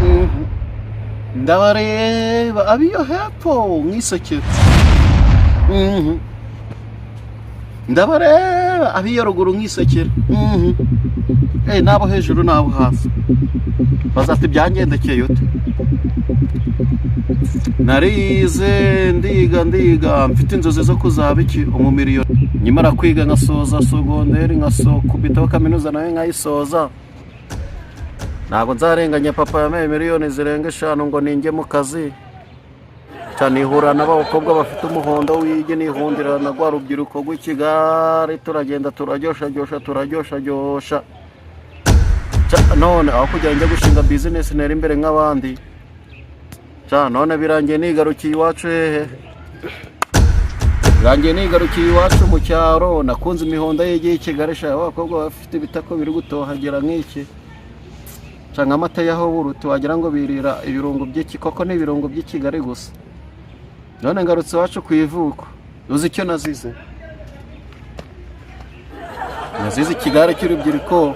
Mhm. Ndabareba abiyo hepfo nk'isokero. Mhm. Ndabareba abiyo ruguru nk'isokero. Mhm. Nabo hejuru nabo hasi. Bazati byangendekeye ute? Narize ndiga mfite inzozi zo kuzaba iki umumiliyoni. Nyimara kwiga ngasoza segonderi nkasokubitaho kaminuza nayo nkayisoza. Ntabwo nzarenganya papa yamaye miliyoni zirenga 5 ngo ninjye mu kazi. Cyane ihura n'abakobwa bafite umuhondo w'igi nihundira na gwa rubyiruko rw'Ikigali turagenda turaryosha. None aho kugira njye gushinga business nera imbere nk'abandi. None birangiye nigarukiye iwacu hehe. Birangiye nigarukiye iwacu mu cyaro nakunze imihondo y'igihe Kigali sha abakobwa bafite ibitako biri gutohagira nk'iki. Cyangwa amata yaho burutu wagira ngo birira ibirungo by'iki koko n'ibirungo by'Ikigali gusa. None ngarutse wacu kwivuko uzi icyo nazize Kigali cy'urubyiruko.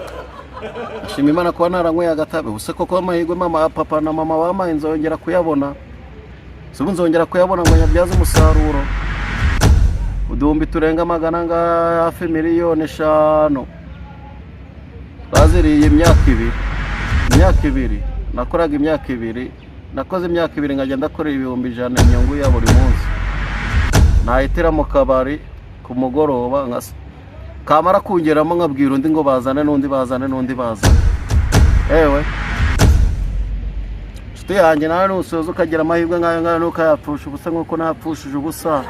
Nshima Imana kuba naranyweye agatabe ubuse koko amahirwe mama papa na mama bamaye nzongera kuyabona. Subu nzongera kuyabona ngo nyabyaze umusaruro. Udumbi turenga magana nga hafi miliyoni 5. Baziriye imyaka ibiri nakoraga imyaka 2 nakoze imyaka 2 ngajya ndakora 100 inyungu ya buri munsi. Nahitira mu kabari ku mugoroba nkasa kamara kungeramo nkabwira undi ngo bazane n'undi bazane. Ewe nshuti yanjye nawe nusoza ukagira amahirwe nk'ayo nukayapfusha ubusa nk'uko napfushije ubusa.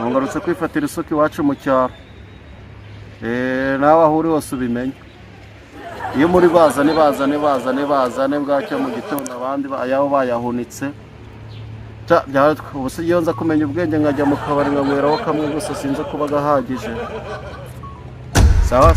Ngarutse kwifatira isuku iwacu mu cyaro. Nawe aho uri hose ubimenye. Iyo muri bazane bwacya mu gitondo abandi ayaho bayahunitse. Ubuse iyo nza kumenya ubwenge nkajya mu kabari nkanyweraho kamwe gusa sinzi kuba gahagije. Sawa.